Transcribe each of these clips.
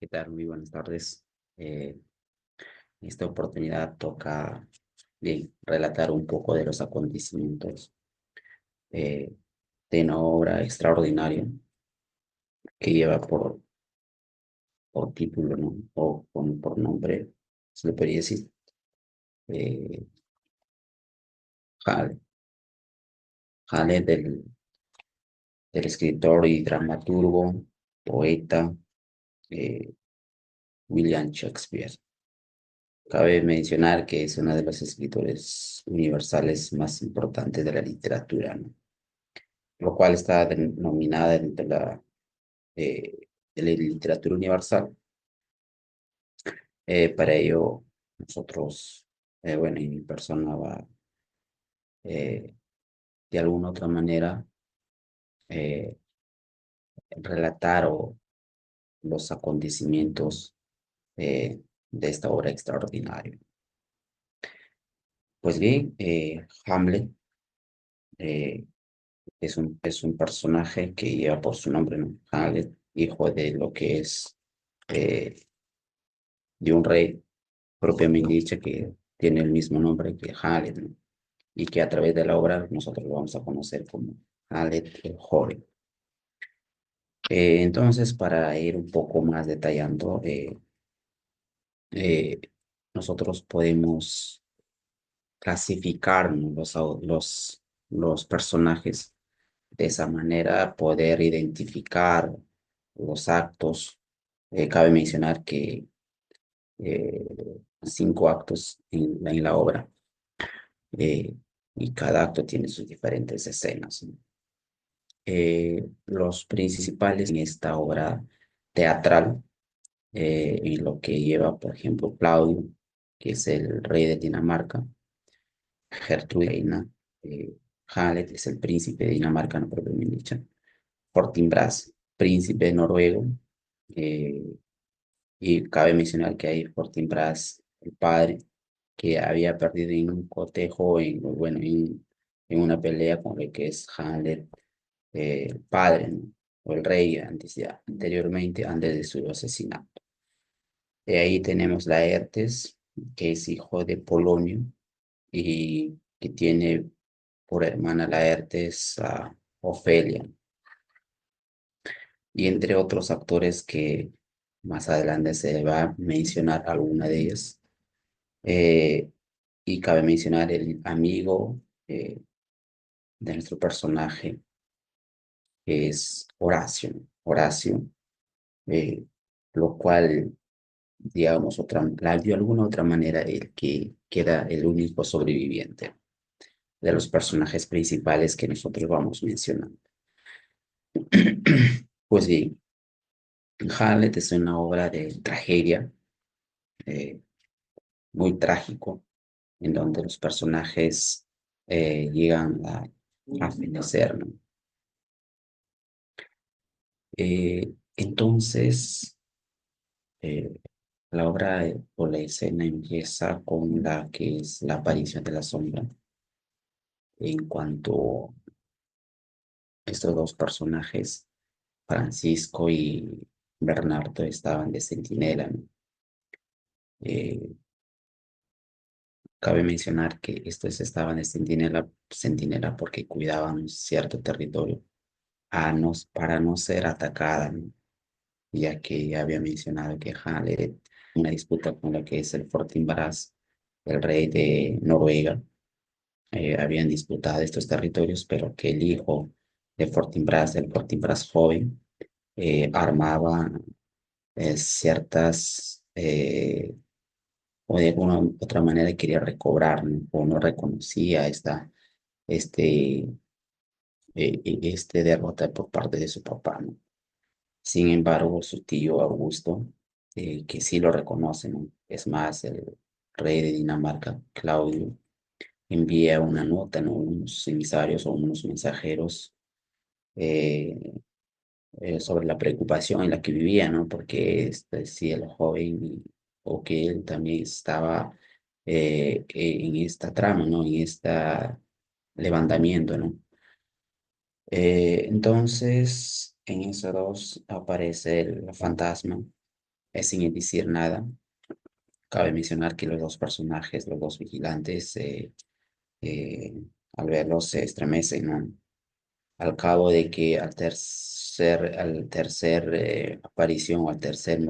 ¿Qué tal? Muy buenas tardes. En esta oportunidad toca relatar un poco de los acontecimientos eh, de una obra extraordinaria que lleva por título, ¿no? O por nombre, se le podría decir, eh, Hal, Hale del escritor y dramaturgo, poeta eh, William Shakespeare. Cabe mencionar que es uno de los escritores universales más importantes de la literatura, ¿no? Lo cual está denominada de la literatura universal. Para ello, nosotros, bueno, y mi persona va eh, de alguna otra manera eh, relatar los acontecimientos de esta obra extraordinaria. Pues bien, Hamlet eh, es un personaje que lleva por su nombre, ¿no? Hamlet, hijo de lo que es eh, de un rey propiamente dicho que tiene el mismo nombre que Hamlet, ¿no? Y que a través de la obra nosotros lo vamos a conocer como Hamlet el joven. Entonces, para ir un poco más detallando, eh, nosotros podemos clasificar, ¿no? Los personajes de esa manera, poder identificar los actos. Cabe mencionar que eh, 5 actos en la obra, eh, y cada acto tiene sus diferentes escenas, ¿no? Los principales en esta obra teatral, en lo que lleva, por ejemplo, Claudio, que es el rey de Dinamarca, Gertrude, reina, eh, Hamlet es el príncipe de Dinamarca, no propiamente dicho, Fortinbras, príncipe noruego, eh, y cabe mencionar que hay Fortinbras, el padre, que había perdido en un cotejo, bueno, en una pelea con el que es Hamlet, el padre, ¿no? O el rey anteriormente, antes de su asesinato. De ahí tenemos Laertes, que es hijo de Polonio y que tiene por hermana Laertes a Ofelia, y entre otros actores que más adelante se va a mencionar alguna de ellas. Eh, y cabe mencionar el amigo de nuestro personaje, que es Horacio, ¿no? Horacio, eh, lo cual, digamos, de alguna otra manera, el que queda el único sobreviviente de los personajes principales que nosotros vamos mencionando. Pues bien, Hamlet es una obra de tragedia, eh, muy trágico, en donde los personajes llegan a fenecer, ¿no? Entonces, eh, la obra o la escena empieza con la que es la aparición de la sombra, en cuanto estos dos personajes, Francisco y Bernardo, estaban de centinela, ¿no? Eh, Cabe mencionar que estos estaban de centinela porque cuidaban un cierto territorio para no ser atacada, ¿no? Ya que había mencionado que Hamlet, una disputa con la que es el Fortinbras, el rey de Noruega, habían disputado estos territorios, pero que el hijo de Fortinbras, el Fortinbras joven, armaba ciertas, o de alguna otra manera quería recobrar, ¿no? O no reconocía este, este derrota por parte de su papá, ¿no? Sin embargo, su tío Augusto, que sí lo reconoce, ¿no? Es más, el rey de Dinamarca, Claudio, envía una nota, ¿no? Unos emisarios o unos mensajeros eh, sobre la preocupación en la que vivía, ¿no? Porque si el joven o que él también estaba en esta trama, ¿no? En esta levantamiento, ¿no? Entonces, en esos dos aparece el fantasma sin decir nada. Cabe mencionar que los dos personajes, los dos vigilantes, eh, al verlos se estremecen, ¿no? Al cabo de que al tercer aparición o al tercer,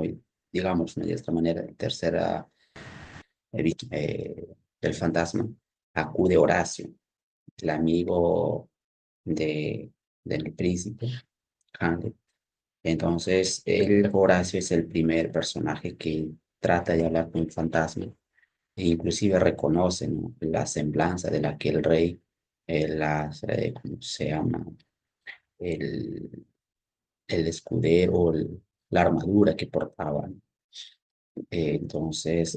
digamos, ¿no? De esta manera, el tercera del fantasma, acude Horacio, el amigo de, del príncipe, Hamlet. Entonces, Horacio es el primer personaje que trata de hablar con el fantasma e inclusive reconoce, ¿no? La semblanza de la que el rey, ¿cómo se llama? El, el escudero, la armadura que portaban. Entonces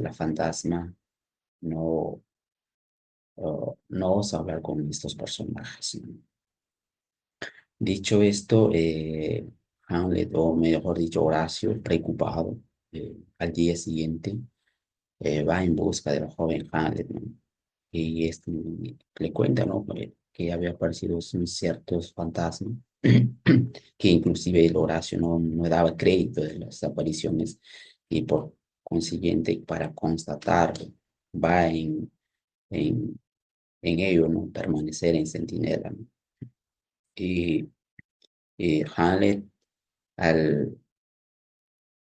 la fantasma no, no osa hablar con estos personajes, ¿no? Dicho esto, Hamlet, o mejor dicho, Horacio, preocupado, al día siguiente, va en busca del joven Hamlet, ¿no? Y le cuenta, ¿no? Que había aparecido un ciertos fantasmas, que inclusive el Horacio no daba crédito de las apariciones y por consiguiente, para constatar, va en, en ello, ¿no? Permanecer en centinela, ¿no? Y, y Hamlet, al,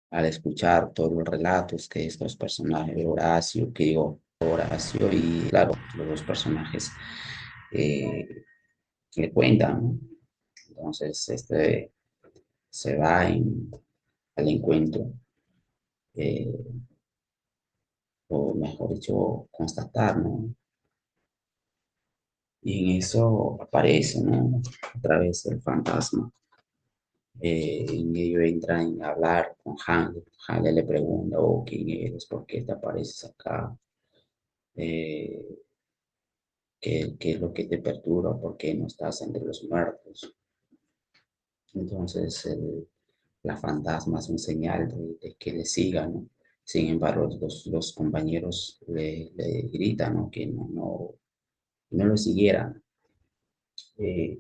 al escuchar todos los relatos que estos personajes, Horacio, que digo, Horacio y claro, los dos personajes eh, le cuentan, ¿no? Entonces, se va al encuentro, eh, o mejor dicho, constatar, ¿no? Y en eso aparece, ¿no? Otra vez el fantasma. En ello entra en hablar con Hamlet. Hamlet le pregunta, oh, ¿quién eres? ¿Por qué te apareces acá? Eh, ¿qué es lo que te perturba? ¿Por qué no estás entre los muertos? Entonces, la fantasma es un señal de que le sigan, ¿no? Sin embargo, los compañeros le gritan, ¿no? Que no lo siguieran. Eh,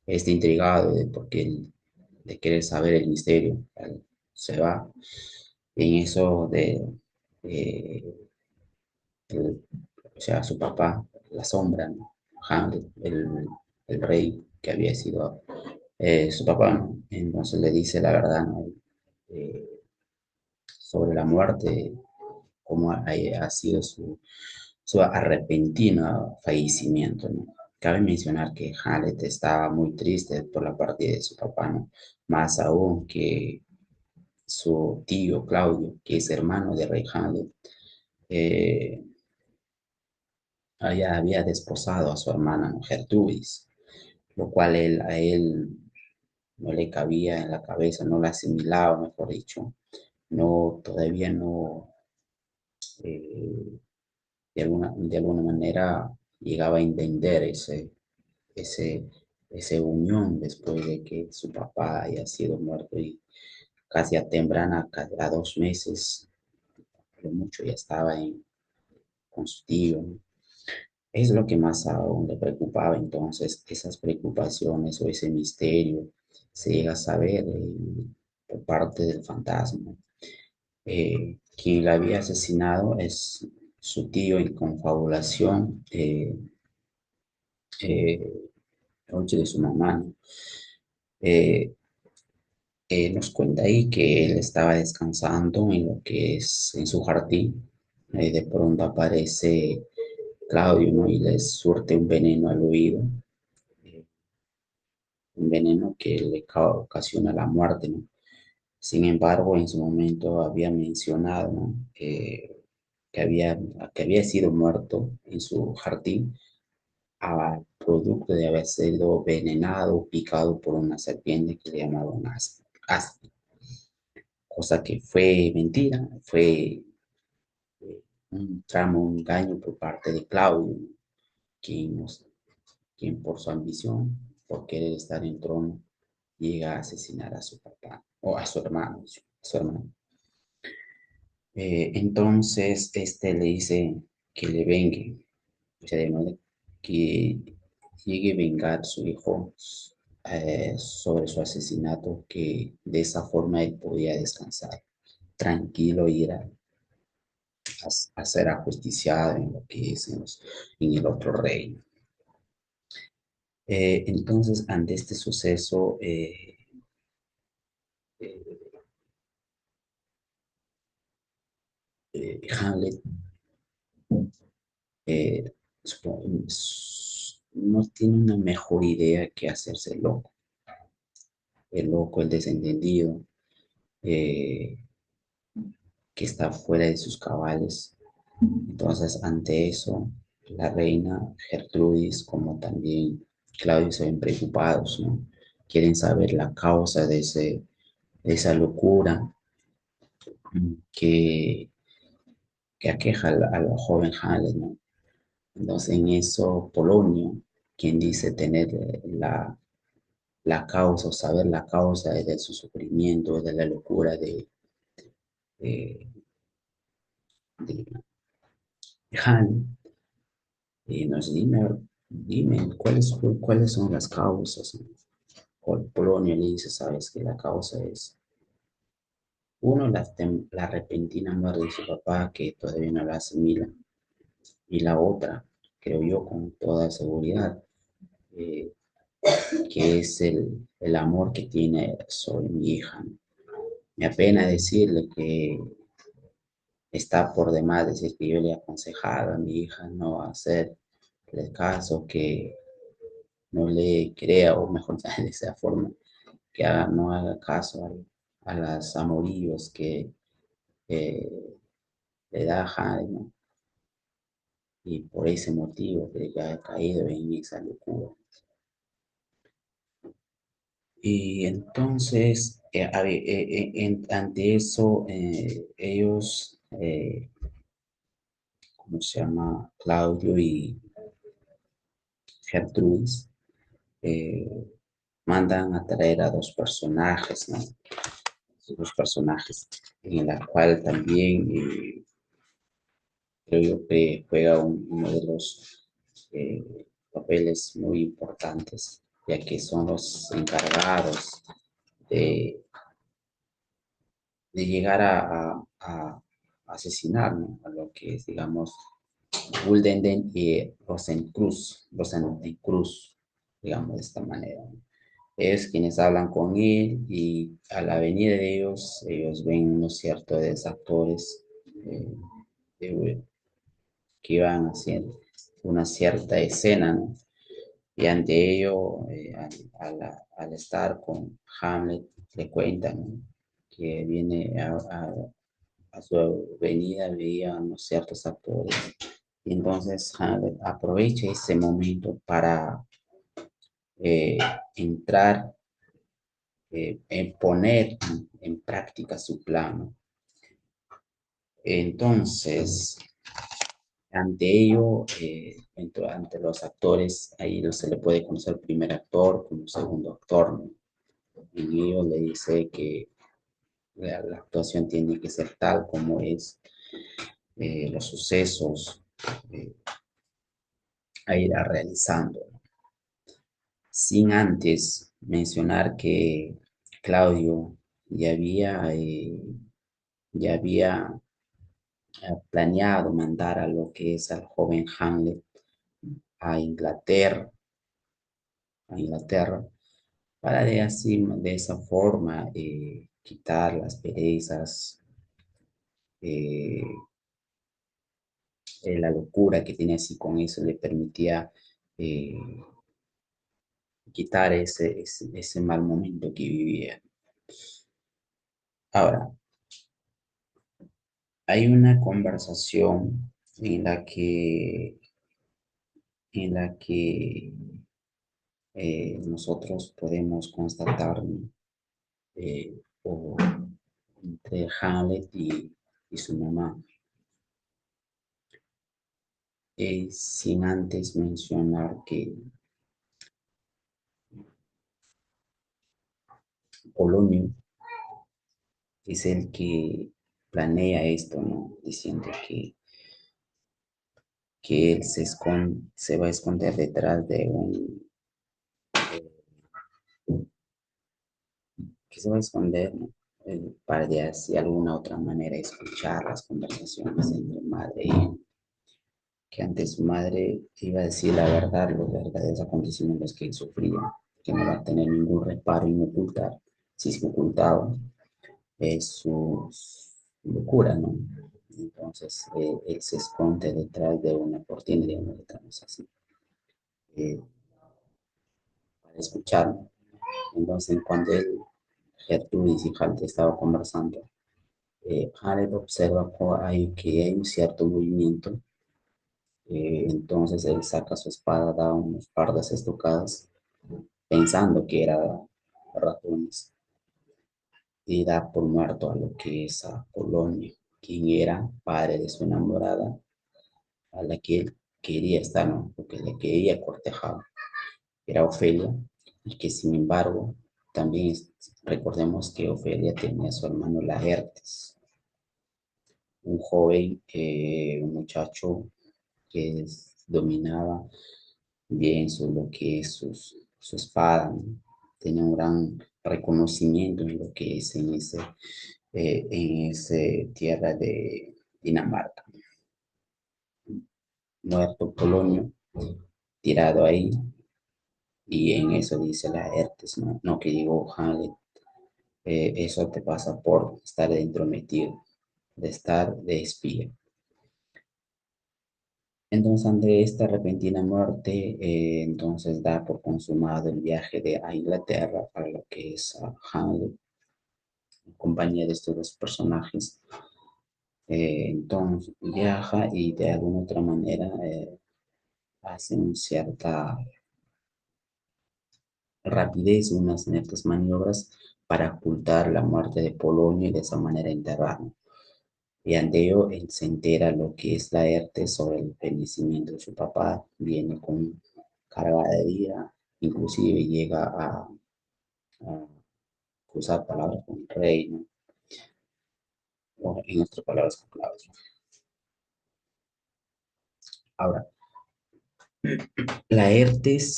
está intrigado de querer saber el misterio. Se va. En eso eh, o sea, su papá, la sombra, ¿no? Hamlet, el rey que había sido su papá, ¿no? Entonces le dice la verdad, ¿no? Eh, sobre la muerte, cómo ha sido su arrepentino fallecimiento, ¿no? Cabe mencionar que Hamlet estaba muy triste por la partida de su papá, ¿no? Más aún que su tío Claudio, que es hermano de Rey Hamlet, eh, había desposado a su hermana, ¿no? Gertrudis, lo cual a él no le cabía en la cabeza, no la asimilaba, mejor dicho, todavía no, eh, de alguna manera llegaba a entender ese, ese unión después de que su papá haya sido muerto y casi a temprana, a 2 meses, lo mucho ya estaba con su tío, ¿no? Es lo que más aún le preocupaba. Entonces, esas preocupaciones o ese misterio se llega a saber por parte del fantasma. Quien la había asesinado es su tío en confabulación, eh, noche de su mamá, ¿no? Eh, nos cuenta ahí que él estaba descansando en lo que es en su jardín. De pronto aparece Claudio, ¿no? Y le surte un veneno al oído, eh, un veneno que le ocasiona la muerte, ¿no? Sin embargo, en su momento había mencionado, ¿no? Que había sido muerto en su jardín a producto de haber sido envenenado, picado por una serpiente que le llamaban áspid, cosa que fue mentira, fue un tramo, un engaño por parte de Claudio, quien, quien por su ambición, por querer estar en trono, llega a asesinar a su papá o a su hermano, su hermano. Entonces, este le dice que le vengue, o sea, de modo que llegue a vengar a su hijo sobre su asesinato, que de esa forma él podía descansar tranquilo y ir a ser ajusticiado en lo que es en el otro reino. Entonces, ante este suceso, eh, Hamlet eh, no tiene una mejor idea que hacerse el loco, el desentendido, eh, que está fuera de sus cabales. Entonces, ante eso, la reina Gertrudis, como también Claudio, se ven preocupados, ¿no? Quieren saber la causa de esa locura que, que aqueja al joven Hamlet, ¿no? Entonces, en eso, Polonio, quien dice tener la causa o saber la causa de su sufrimiento, de la locura de, de Han, y nos dime cuáles son las causas, ¿no? Polonio le dice, sabes que la causa es, uno, la repentina muerte de su papá, que todavía no la asimila, y la otra, creo yo con toda seguridad, eh, que es el amor que tiene sobre mi hija, ¿no? Me apena decirle que está por demás decir que yo le he aconsejado a mi hija no hacer el caso, que no le crea, o mejor de esa forma, que no haga caso a las amoríos que eh, le da Jaime, ¿no? Y por ese motivo que ha caído en esa locura. Y entonces, ante eso, ellos, ¿cómo se llama? Claudio y Gertrudis, eh, mandan a traer a dos personajes, ¿no? Dos personajes, en la cual también creo yo que juega uno de los papeles muy importantes, ya que son los encargados de, de llegar a asesinar, ¿no? A lo que es, digamos, Guldenden y Rosencruz, digamos de esta manera, ¿no? Es quienes hablan con él y a la venida de ellos ven, ¿no es cierto?, de actores eh, de- que iban haciendo una cierta escena, ¿no? Y ante ello, al estar con Hamlet, le cuentan, ¿no?, que viene a su venida, veía unos ciertos actores. Y entonces Hamlet aprovecha ese momento para eh, entrar, en poner en práctica su plano. Entonces, ante ello, ante los actores, ahí se le puede conocer el primer actor como segundo actor, ¿no? En ello le dice que la actuación tiene que ser tal como es, los sucesos eh, a ir a realizando, ¿no? Sin antes mencionar que Claudio ya había, eh, ya había planeado mandar a lo que es al joven Hamlet a Inglaterra, para de así, de esa forma, quitar las perezas, eh, la locura que tenía, así con eso le permitía eh, quitar ese mal momento que vivía. Ahora, hay una conversación en la que nosotros podemos constatar, ¿no? O entre Hamlet y su mamá, sin antes mencionar que Polonio es el que planea esto, ¿no? Diciendo que él se va a esconder detrás que se va a esconder, ¿no? Para de así alguna otra manera escuchar las conversaciones entre madre y hijo, que antes su madre iba a decir la verdad, los verdaderos acontecimientos que él sufría, que no va a tener ningún reparo en ocultar, si se ocultaba, es su locura, ¿no? Entonces, él se esconde detrás de una cortina, digamos así, eh, para escuchar. Entonces, cuando él, Gertrudis y Halte estaban conversando, Jared observa que hay un cierto movimiento. Entonces él saca su espada, da unos par de estocadas, pensando que era ratones, y da por muerto a lo que es a Polonio, quien era padre de su enamorada, a la que él quería estar, ¿no? Porque le quería cortejar, era Ofelia, y que sin embargo, también recordemos que Ofelia tenía a su hermano Laertes, un joven, un muchacho que dominaba bien lo que es su espada, ¿no? Tenía un gran reconocimiento en lo que es en ese tierra de Dinamarca. Muerto Polonio, tirado ahí, y en eso dice la Laertes, ¿no? No, que digo Hamlet, eso te pasa por estar dentro metido, de estar de espía. Entonces, ante esta repentina muerte, entonces da por consumado el viaje a Inglaterra para lo que es Hamlet, en compañía de estos dos personajes. Entonces, viaja y de alguna otra manera hace una cierta rapidez, unas ciertas maniobras para ocultar la muerte de Polonio y de esa manera enterrarlo. Y ante ello, él se entera lo que es la ERTE sobre el fallecimiento de su papá, viene con carga de ira, inclusive llega a cruzar palabras con el rey, ¿no? O en otras palabras, con Claudio. Ahora, Laertes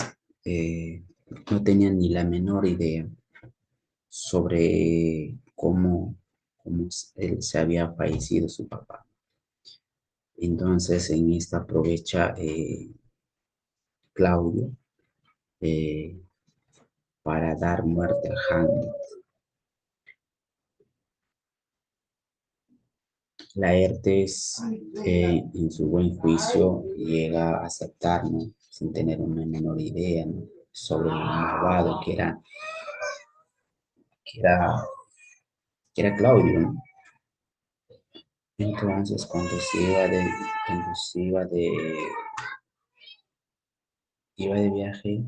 no tenía ni la menor idea sobre cómo él se había fallecido su papá. Entonces, en esta aprovecha Claudio eh, para dar muerte a Hamlet. Laertes, en su buen juicio, llega a aceptar, ¿no? Sin tener una menor idea, ¿no? Sobre lo malvado que era, que era Claudio, ¿no? Entonces, cuando se iba de viaje,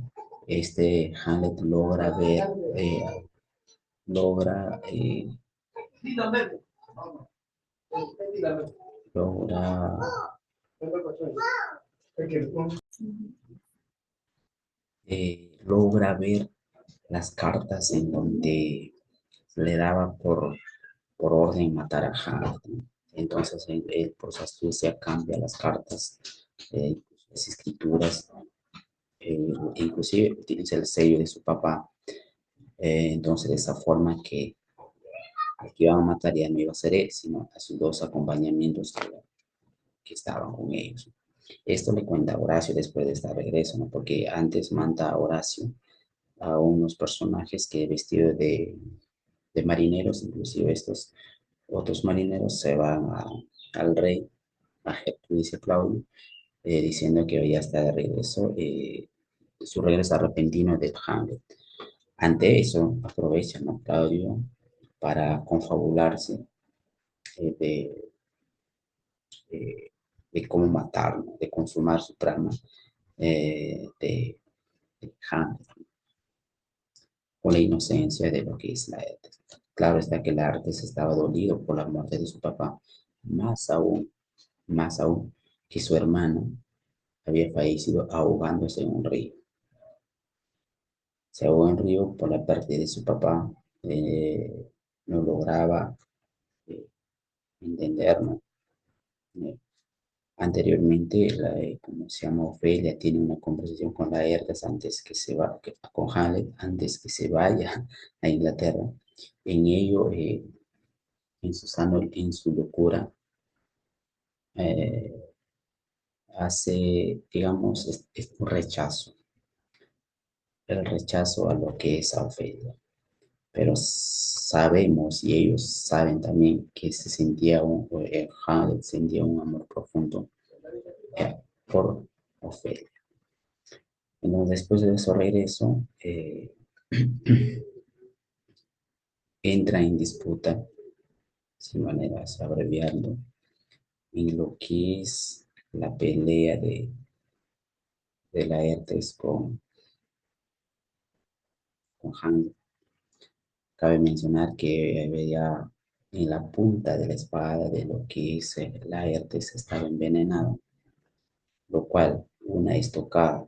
Hamlet eh, logra, eh, logra, logra ver las cartas en donde le daba por orden matar a Hamlet, ¿no? Entonces él, por su astucia cambia las cartas, las escrituras, inclusive utiliza el sello de su papá. Entonces de esa forma que al que iban a matar ya no iba a ser él, sino a sus dos acompañamientos que estaban con ellos. Esto le cuenta a Horacio después de este regreso, ¿no? Porque antes manda a Horacio a unos personajes que vestidos de marineros, inclusive estos otros marineros se van al rey, a Gertrudis y Claudio, diciendo que ya está de regreso, su regreso repentino de Hamlet. Ante eso, aprovechan a Claudio para confabularse eh, de, de, de cómo matarlo, de consumar su trama de Hamlet, con la inocencia de lo que es la arte. Claro está que la arte estaba dolido por la muerte de su papá, más aún, más aún que su hermano había fallecido ahogándose en un río. Se ahogó en el río por la pérdida de su papá, no lograba eh, entender, ¿no? Eh, Anteriormente, como se llama Ofelia, tiene una conversación con con Hamlet, antes que se vaya a Inglaterra, En ello, en su locura, eh, hace, digamos, es un rechazo, el rechazo a lo que es Ofelia. Pero sabemos y ellos saben también que se sentía Hamlet sentía un amor profundo por Ofelia. Entonces, después de su regreso, entra en disputa, sin maneras abreviando, en lo que es la pelea de Laertes con Hamlet. Cabe mencionar que veía en la punta de la espada de lo que es Laertes estaba envenenado, lo cual una estocada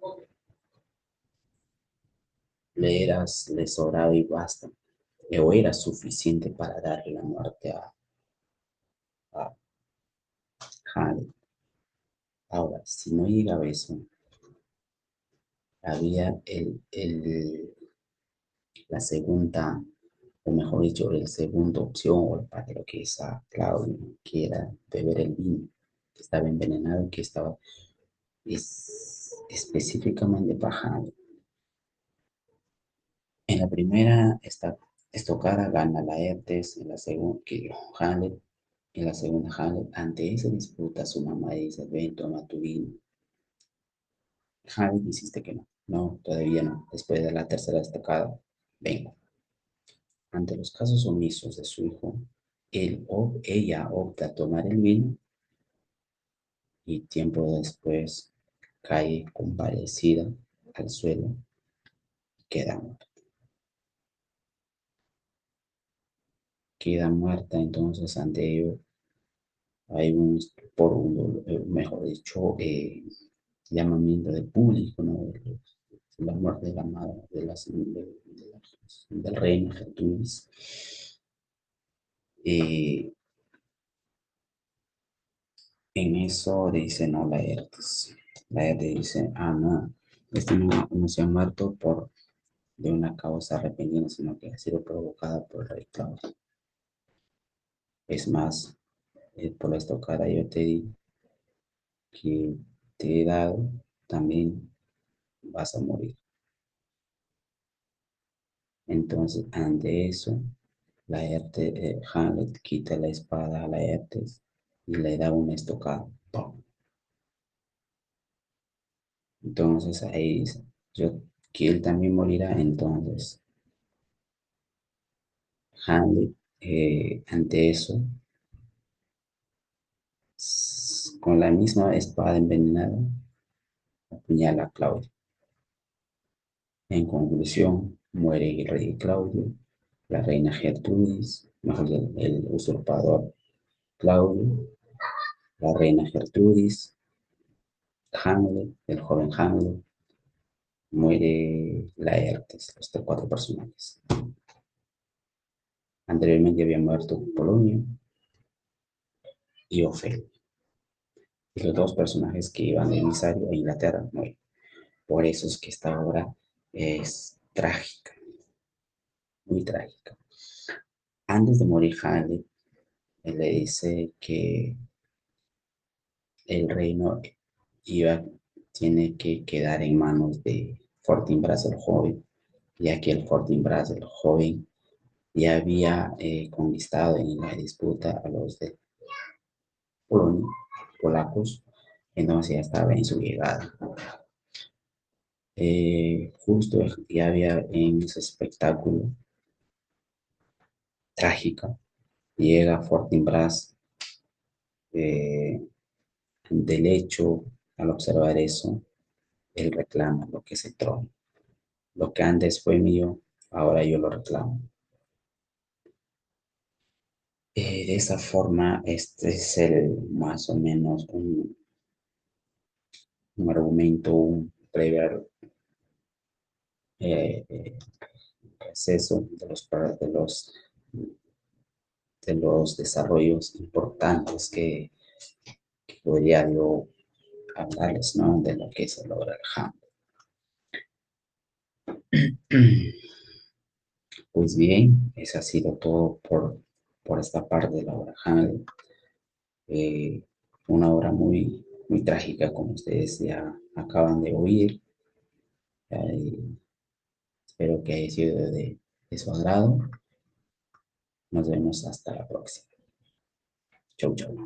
le sobraba y basta, o era suficiente para darle la muerte a Hamlet. Ahora, si no llegaba eso, había la segunda, o mejor dicho, la segunda opción para lo que es a Claudio, que era beber el vino, que estaba envenenado, que estaba específicamente para Hamlet. En la primera estocada gana Laertes, en la segunda que Hamlet, en la segunda Hamlet, ante esa disputa su mamá dice, ven, toma tu vino. Hamlet insiste que no, no, todavía no, después de la tercera estocada, vengo. Ante los casos omisos de su hijo, ella opta a tomar el vino y tiempo después cae compadecida al suelo y queda muerta. Queda muerta entonces ante ello hay mejor dicho, llamamiento de público, ¿no? De la muerte de la madre, del reino Gertrudis. Eh, en eso dice, no, Laertes. Laertes dice, no, este no se ha muerto de una causa repentina, sino que ha sido provocada por el rey Claudio. Es más, por la estocada yo te di que te he dado, también vas a morir. Entonces, ante eso, Hamlet quita la espada a Laertes y le da una estocada. ¡Pum! Entonces ahí dice, yo, que él también morirá. Entonces, Hamlet, ante eso, con la misma espada envenenada, apuñala a Claudio. En conclusión, muere el rey Claudio, la reina Gertrudis, mejor el usurpador Claudio, la reina Gertrudis, Hamlet, el joven Hamlet, muere Laertes, los cuatro personajes. Anteriormente había muerto Polonio y Ofelia. Y los dos personajes que iban de emisario a Inglaterra mueren. Por eso es que esta obra es trágica, muy trágica. Antes de morir Hamlet, él le dice que el reino tiene que quedar en manos de Fortinbras el joven, ya que el Fortinbras el joven ya había conquistado en la disputa a los de Polonia, polacos, entonces ya estaba en su llegada. Justo ya había en ese espectáculo trágico, llega Fortinbras del hecho, al observar eso, él reclama lo que es el trono. Lo que antes fue mío, ahora yo lo reclamo. De esa forma, este es más o menos un argumento, un breve proceso de los desarrollos importantes que podría yo hablarles, ¿no? De lo que se logra el Hamlet. Pues bien, eso ha sido todo por esta parte de la obra Hamlet. Eh, una obra muy trágica, como ustedes ya acaban de oír. Eh, espero que haya sido de su agrado. Nos vemos hasta la próxima. Chau, chau.